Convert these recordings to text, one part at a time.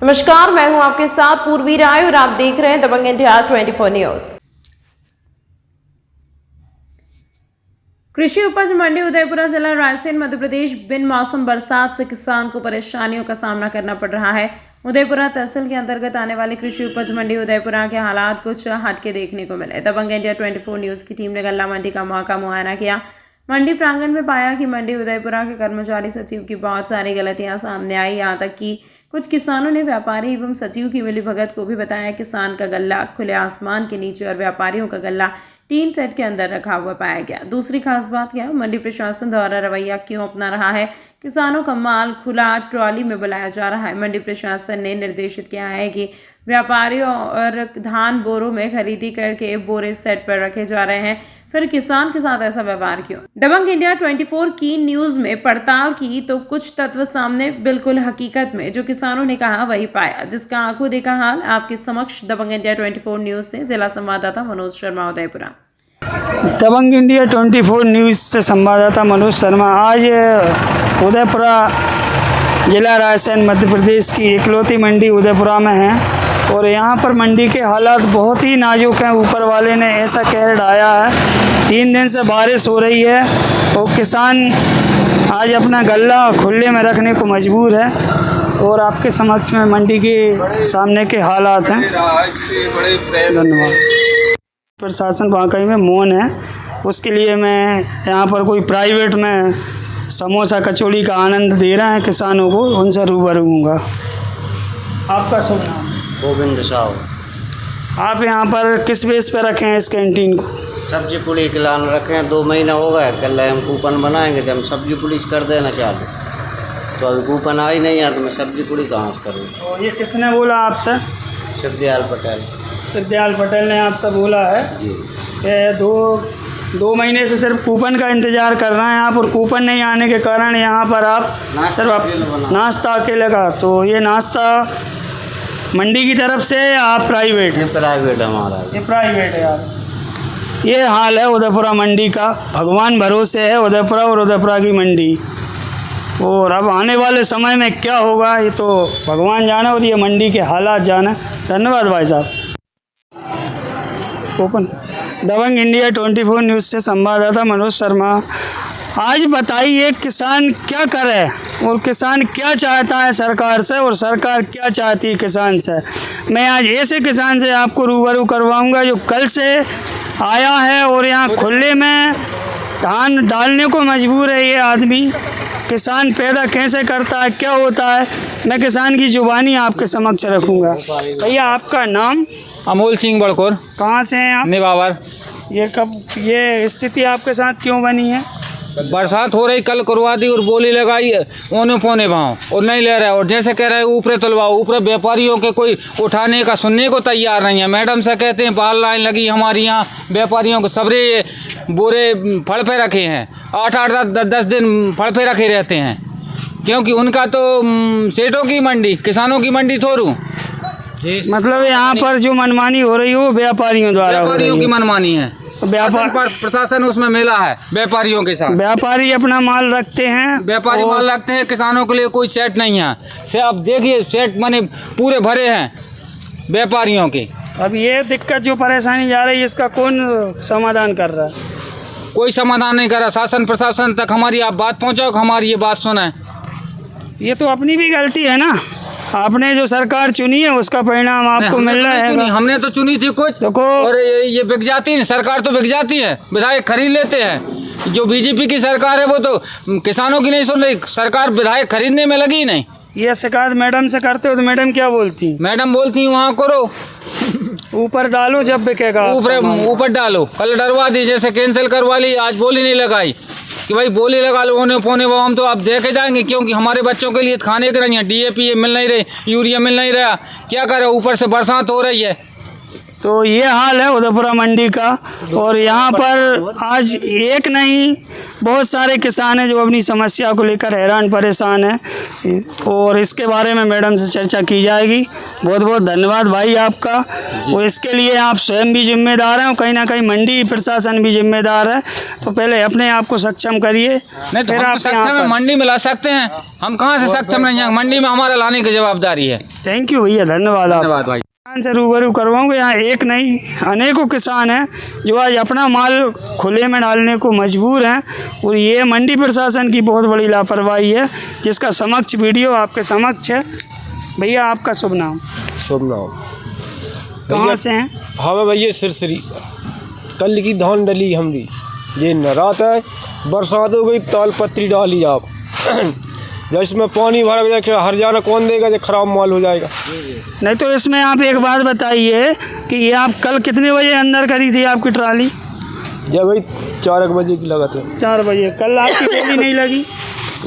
नमस्कार, मैं हूं आपके साथ पूर्वी राय और आप देख रहे हैं दबंग इंडिया 24 न्यूज। कृषि उपज मंडी उदयपुरा, जिला रायसेन, मध्य प्रदेश। बिन मौसम बरसात से किसान को परेशानियों का सामना करना पड़ रहा है। उदयपुरा तहसील के अंतर्गत आने वाली कृषि उपज मंडी उदयपुरा के हालात कुछ हटके देखने को मिले। दबंग इंडिया 24 न्यूज की टीम ने गल्ला मंडी का मौका मुआयना किया। मंडी प्रांगण में पाया कि मंडी उदयपुरा के कर्मचारी सचिव की बहुत सारी गलतियां सामने आई। यहाँ तक कि कुछ किसानों ने व्यापारी एवं सचिव की मिलीभगत को भी बताया। किसान का गल्ला खुले आसमान के नीचे और व्यापारियों का गल्ला टीन सेट के अंदर रखा हुआ पाया गया। दूसरी खास बात क्या, मंडी प्रशासन द्वारा रवैया क्यों अपना रहा है? किसानों का माल खुला ट्रॉली में बुलाया जा रहा है। मंडी प्रशासन ने निर्देशित किया है कि व्यापारियों और धान बोरों में खरीदी करके बोरे सेट पर रखे जा रहे हैं, फिर किसान के साथ ऐसा व्यवहार क्यों? दबंग इंडिया 24 की न्यूज में पड़ताल की तो कुछ तत्व सामने बिल्कुल हकीकत में जो किसानों ने कहा वही पाया, जिसका आंखों देखा हाल आपके समक्ष। दबंग इंडिया 24 न्यूज से जिला संवाददाता मनोज शर्मा, उदयपुरा। दबंग इंडिया 24 न्यूज से संवाददाता मनोज शर्मा। आज उदयपुरा जिला रायसेन मध्य प्रदेश की इकलौती मंडी उदयपुरा में है और यहाँ पर मंडी के हालात बहुत ही नाजुक हैं। ऊपर वाले ने ऐसा कहर ढाया है, 3 दिन से बारिश हो रही है और किसान आज अपना गल्ला खुले में रखने को मजबूर है और आपके समक्ष में मंडी के सामने के हालात हैं। धन्यवाद। प्रशासन वाकई में मौन है, उसके लिए मैं यहाँ पर कोई प्राइवेट में समोसा कचौड़ी का आनंद दे रहे हैं किसानों को, उनसे रूबरू हूँगा। आपका शुभ नाम? गोविंद साहब। आप यहाँ पर किस बेस पर रखे हैं इस कैंटीन को? सब्जी पुड़ी के लान रखे हैं, 2 महीना हो गया। कल हम कूपन बनाएंगे जब हम सब्जी पुड़ी कर देना चालू, तो अभी कूपन आ ही नहीं है तो मैं सब्जी पुड़ी कहाँ से करूँ? और ये किसने बोला आपसे? शिवदयाल पटेल। शिवदयाल पटेल ने आपसे बोला है जी। कि दो महीने से सिर्फ कूपन का इंतज़ार कर रहे हैं आप, और कूपन नहीं आने के कारण यहाँ पर आप सिर्फ नाश्ता अकेले का। तो ये नाश्ता मंडी की तरफ से आप प्राइवेट? ये प्राइवेट हमारा। ये प्राइवेट है यार। ये हाल है उदयपुरा मंडी का। भगवान भरोसे है उदयपुरा और उदयपुरा की मंडी, और अब आने वाले समय में क्या होगा ये तो भगवान जाने और ये मंडी के हालात जाने। धन्यवाद भाई साहब। ओपन दबंग इंडिया 24 न्यूज़ से संवाददाता मनोज शर्मा। आज बताइए किसान क्या करे और किसान क्या चाहता है सरकार से और सरकार क्या चाहती है किसान से। मैं आज ऐसे किसान से आपको रूबरू करवाऊंगा जो कल से आया है और यहाँ खुले में धान डालने को मजबूर है। ये आदमी किसान पैदा कैसे करता है, क्या होता है, मैं किसान की जुबानी आपके समक्ष रखूँगा। भैया आपका नाम? अमोल सिंह बड़कोर। कहाँ से हैं आप? निवावर। ये स्थिति आपके साथ क्यों बनी है? बरसात हो रही, कल करवा दी और बोली लगाई ओने पौने भाव और नहीं ले रहे, और जैसे कह रहे हैं ऊपरे तुलवाओ, ऊपरे व्यापारियों के कोई उठाने का सुनने को तैयार नहीं है। मैडम से कहते हैं पाल लाइन लगी हमारी यहाँ, व्यापारियों को सबरे बोरे फल पे रखे हैं, 8-8 10 दिन फल पे रखे रहते हैं, क्योंकि उनका तो सेठों की मंडी, किसानों की मंडी थोड़ू। मतलब यहाँ पर जो मनमानी हो रही है वो व्यापारियों द्वारा हो रही है। की मनमानी है। व्यापार प्रशासन उसमें मिला है व्यापारियों के साथ। व्यापारी अपना माल रखते हैं, व्यापारी माल रखते हैं, किसानों के लिए कोई सेट नहीं है। से अब देखिए सेट माने पूरे भरे हैं व्यापारियों के। अब ये दिक्कत जो परेशानी जा रही है इसका कौन समाधान कर रहा है? कोई समाधान नहीं कर रहा। शासन प्रशासन तक हमारी आप बात पहुँचाओ, हमारी ये बात सुने। ये तो अपनी भी गलती है ना, आपने जो सरकार चुनी है उसका परिणाम आपको मिल रहा है। हमने तो चुनी थी कुछ और ये बिक जाती है, सरकार तो बिक जाती है, विधायक खरीद लेते हैं। जो बीजेपी की सरकार है वो तो किसानों की नहीं सुन रही, सरकार विधायक खरीदने में लगी नहीं। ये शिकायत मैडम से करते हो तो मैडम क्या बोलती? मैडम बोलती वहाँ करो, ऊपर डालो, जब बिकेगा ऊपर डालो। कल डरवा दी, जैसे कैंसिल करवा ली, आज बोली नहीं लगाई कि भाई बोली लगा लो ओने पौने वो। हम तो अब देखे जाएंगे, क्योंकि हमारे बच्चों के लिए खाने के नहीं है, DAP मिल नहीं रही, यूरिया मिल नहीं रहा, क्या करें, ऊपर से बरसात हो रही है। तो ये हाल है उदयपुरा मंडी का। और यहाँ पर आज एक नहीं बहुत सारे किसान हैं जो अपनी समस्या को लेकर हैरान परेशान हैं और इसके बारे में मैडम से चर्चा की जाएगी। बहुत बहुत धन्यवाद भाई आपका। और इसके लिए आप स्वयं भी जिम्मेदार हैं और कहीं ना कहीं मंडी प्रशासन भी जिम्मेदार है। तो पहले अपने आप को सक्षम करिए, नहीं तो फिर हम आप सक्षम है, मंडी में ला सकते हैं। हम कहाँ से सक्षम नहीं हैं, मंडी में हमारा लाने की जवाबदारी है। थैंक यू भैया, धन्यवाद आप। धन्यवाद भाई। किसान से रूबरू करवाऊंगा। यहाँ एक नहीं अनेकों किसान हैं जो आज अपना माल खुले में डालने को मजबूर हैं और ये मंडी प्रशासन की बहुत बड़ी लापरवाही है, जिसका समक्ष वीडियो आपके समक्ष है। भैया आपका शुभ नाम? शुभ नाम। कहाँ से हैं? हाँ भैया सिरसरी। कल की धान डली हमरी, ये न रात है, बरसात हो गई, ताल पत्री डाली आप जब इसमें पानी भर गया, हरियाणा कौन देगा, जब खराब माल हो जाएगा। नहीं तो इसमें आप एक बात बताइए कि ये आप कल कितने बजे अंदर करी थी आपकी ट्राली? जब भाई 4 बजे की लगा था। 4 बजे। कल आपकी बोली नहीं लगी?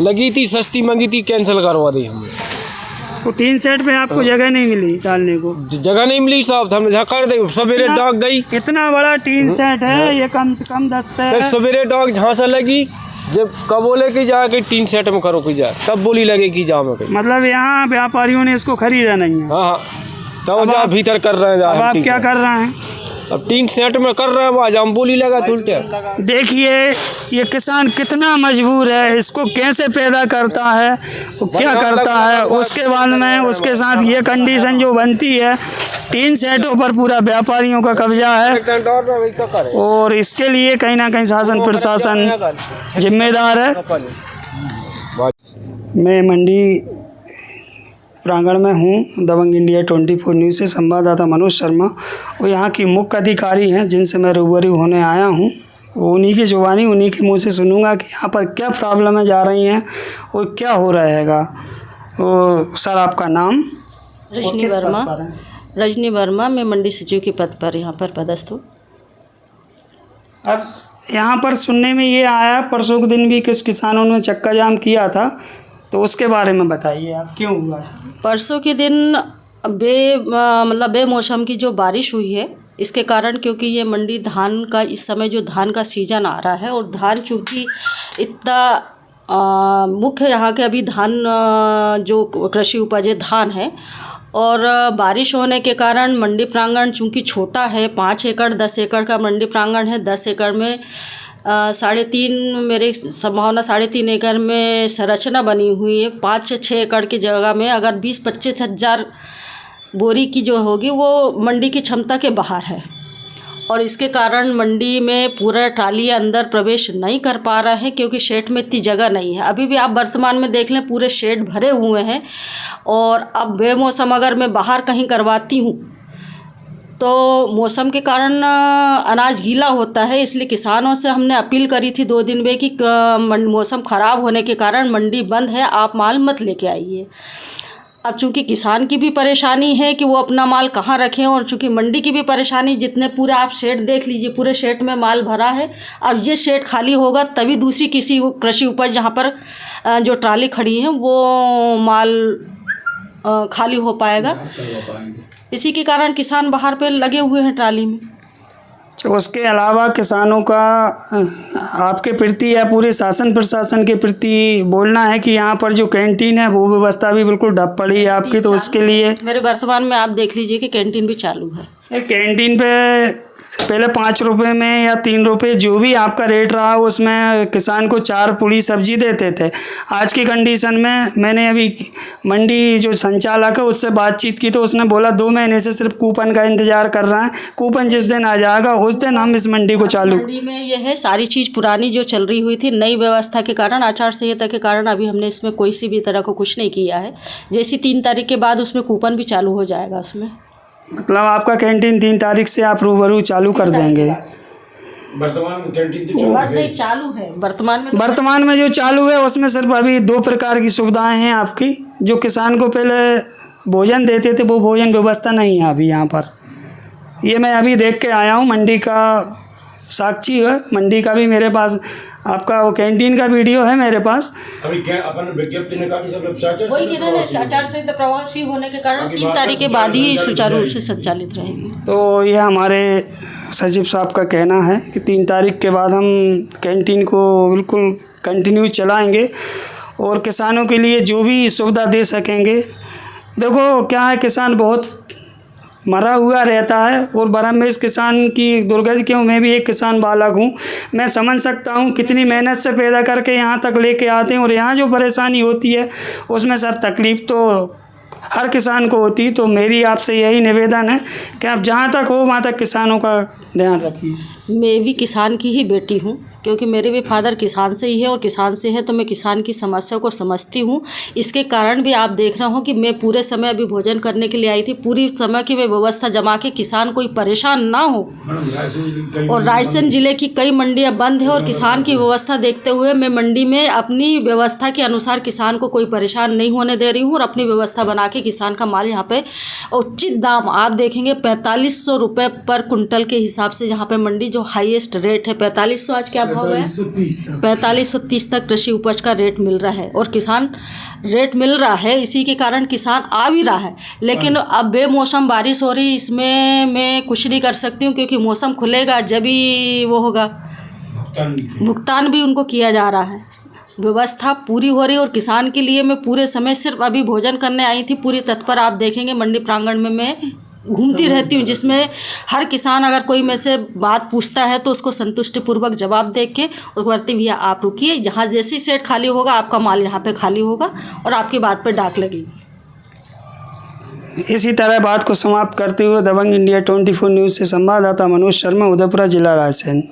लगी थी, सस्ती मंगी थी, कैंसिल करवा दी हमने। तो टीन सेट पे आपको जगह नहीं मिली डालने को? जगह नहीं मिली साहब, हमने झकर दे, सवेरे डाक गई। इतना बड़ा टीन सेट है, ये कम से कम 10 से सवेरे डाक झांसा लगी, जब कब बोले कि जाके 3 सेट में करो कि जाए, तब बोली लगे कि जा में। मतलब यहाँ व्यापारियों ने इसको खरीदा नहीं है? हाँ, तो जा भीतर कर रहे हैं। अब आप क्या कर रहे हैं? अब 3 सेट में कर रहे हैं, आज हम बोली लगा तो उल्टे। देखिए ये किसान कितना मजबूर है, इसको कैसे पैदा करता है, वो क्या करता है, उसके बाद में उसके साथ ये कंडीशन जो बनती है, 3 सेटों पर पूरा व्यापारियों का कब्जा है और इसके लिए कहीं ना कहीं शासन प्रशासन जिम्मेदार है। मैं मंडी प्रांगण में हूँ, दबंग इंडिया 24 न्यूज़ से संवाददाता मनोज शर्मा और यहाँ की मुख्य अधिकारी हैं जिनसे मैं रूबरू होने आया हूँ। उन्हीं की जुबानी, उन्हीं के मुँह से सुनूंगा कि यहाँ पर क्या प्रॉब्लमें जा रही हैं और क्या हो रहेगा। तो सर आपका नाम? रजनी वर्मा। रजनी वर्मा, मैं मंडी सचिव के पद पर यहाँ पर पदस्थ हूँ। अब यहाँ पर सुनने में ये आया परसों के दिन भी कुछ किसानों ने चक्का जाम किया था, तो उसके बारे में बताइए आप, क्यों हुआ था? परसों के दिन बेमौसम की जो बारिश हुई है, इसके कारण, क्योंकि ये मंडी धान का इस समय जो धान का सीज़न आ रहा है और धान चूँकि इतना मुख्य यहाँ के अभी धान जो कृषि उपज है धान है, और बारिश होने के कारण मंडी प्रांगण चूँकि छोटा है, 5 एकड़ 10 एकड़ का मंडी प्रांगण है। 10 एकड़ में 3.5 मेरे संभावना 3.5 एकड़ में संरचना बनी हुई है। 5 से 6 एकड़ की जगह में अगर 20-25 हज़ार बोरी की जो होगी वो मंडी की क्षमता के बाहर है और इसके कारण मंडी में पूरा ट्राली अंदर प्रवेश नहीं कर पा रहा है क्योंकि शेड में इतनी जगह नहीं है। अभी भी आप वर्तमान में देख लें, पूरे शेड भरे हुए हैं और अब बेमौसम अगर मैं बाहर कहीं करवाती हूँ तो मौसम के कारण अनाज गीला होता है। इसलिए किसानों से हमने अपील करी थी 2 दिन में कि मौसम ख़राब होने के कारण मंडी बंद है, आप माल मत लेके आइए। अब चूँकि किसान की भी परेशानी है कि वो अपना माल कहाँ रखें और चूँकि मंडी की भी परेशानी, जितने पूरा आप शेड देख लीजिए, पूरे शेड में माल भरा है। अब ये शेड खाली होगा तभी दूसरी किसी कृषि उपज जहाँ पर जो ट्राली खड़ी है वो माल खाली हो पाएगा। इसी के कारण किसान बाहर पे लगे हुए हैं ट्राली में। उसके अलावा किसानों का आपके प्रति या पूरे शासन प्रशासन के प्रति बोलना है कि यहाँ पर जो कैंटीन है वो व्यवस्था भी बिल्कुल ठप पड़ी है आपकी, तो उसके लिए मेरे वर्तमान में आप देख लीजिए कि कैंटीन भी चालू है। कैंटीन पे पहले 5 रुपए में या 3 रुपए जो भी आपका रेट रहा उसमें किसान को 4 पूड़ी सब्जी देते थे। आज की कंडीशन में मैंने अभी मंडी जो संचालक है उससे बातचीत की तो उसने बोला 2 महीने से सिर्फ कूपन का इंतज़ार कर रहा है, कूपन जिस दिन आ जाएगा उस दिन हम इस मंडी को चालू। मंडी में ये है सारी चीज़ पुरानी जो चल रही हुई थी, नई व्यवस्था के कारण, आचार संहिता के कारण अभी हमने इसमें कोई सी भी तरह को कुछ नहीं किया है। जैसी 3 तारीख के बाद उसमें कूपन भी चालू हो जाएगा। उसमें मतलब आपका कैंटीन 3 तारीख से आप रूबरू चालू कर देंगे? वर्तमान कैंटीन नहीं चालू है वर्तमान में जो चालू है उसमें सिर्फ अभी 2 प्रकार की सुविधाएं हैं आपकी। जो किसान को पहले भोजन देते थे वो भोजन व्यवस्था नहीं है अभी यहाँ पर। ये मैं अभी देख के आया हूँ, मंडी का साक्षी है, मंडी का भी मेरे पास आपका वो कैंटीन का वीडियो है मेरे पास। अभी क्या अपन विज्ञप्ति निकाली सब वही कह रहे हैं, आचार संहिता प्रभावशील होने के कारण 3 तारीख के बाद ही सुचारू रूप से संचालित रहेगी। तो ये हमारे सचिव साहब का कहना है कि 3 तारीख के बाद हम कैंटीन को बिल्कुल कंटिन्यू चलाएंगे और किसानों के लिए जो भी सुविधा दे सकेंगे। देखो क्या है, किसान बहुत मरा हुआ रहता है और बराबर में इस किसान की दुर्गति क्यों, मैं भी एक किसान बालक हूँ, मैं समझ सकता हूँ कितनी मेहनत से पैदा करके यहाँ तक लेके आते हैं और यहाँ जो परेशानी होती है उसमें सर तकलीफ़ तो हर किसान को होती। तो मेरी आपसे यही निवेदन है कि आप जहाँ तक हो वहाँ तक किसानों का ध्यान रखिए। मैं भी किसान की ही बेटी हूँ, क्योंकि मेरे भी फादर किसान से ही है और किसान से है, तो मैं किसान की समस्या को समझती हूँ। इसके कारण भी आप देख रहे हो कि मैं पूरे समय अभी भोजन करने के लिए आई थी, पूरी समय की मैं व्यवस्था जमा के किसान कोई परेशान ना हो। और रायसेन ज़िले की कई मंडियाँ बंद है और किसान की व्यवस्था देखते हुए मैं मंडी में अपनी व्यवस्था के अनुसार किसान को कोई परेशान नहीं होने दे रही हूँ और अपनी व्यवस्था बना के किसान का माल यहाँ पे उचित दाम आप देखेंगे 4500 रुपये पर कुंटल के हिसाब से, यहाँ पे मंडी जो हाईएस्ट रेट है 4500, आज क्या भाव है 4530 तक कृषि उपज का रेट मिल रहा है और किसान रेट मिल रहा है। इसी के कारण किसान आ भी रहा है, लेकिन अब बेमौसम बारिश हो रही, इसमें मैं कुछ नहीं कर सकती हूँ, क्योंकि मौसम खुलेगा जब ही वो होगा, भुगतान भी उनको किया जा रहा है, व्यवस्था पूरी हो रही है। और किसान के लिए मैं पूरे समय सिर्फ अभी भोजन करने आई थी, पूरी तत्पर आप देखेंगे मंडी प्रांगण में मैं घूमती रहती हूँ, जिसमें हर किसान अगर कोई में से बात पूछता है तो उसको संतुष्टिपूर्वक जवाब दे के और बोलते भैया आप रुकिए, जहाँ जैसी सेट खाली होगा आपका माल यहाँ पे खाली होगा और आपकी बात पे डाक लगेगी। इसी तरह बात को समाप्त करते हुए दबंग इंडिया 24 न्यूज़ से संवाददाता मनोज शर्मा, उदयपुरा, जिला रायसेन।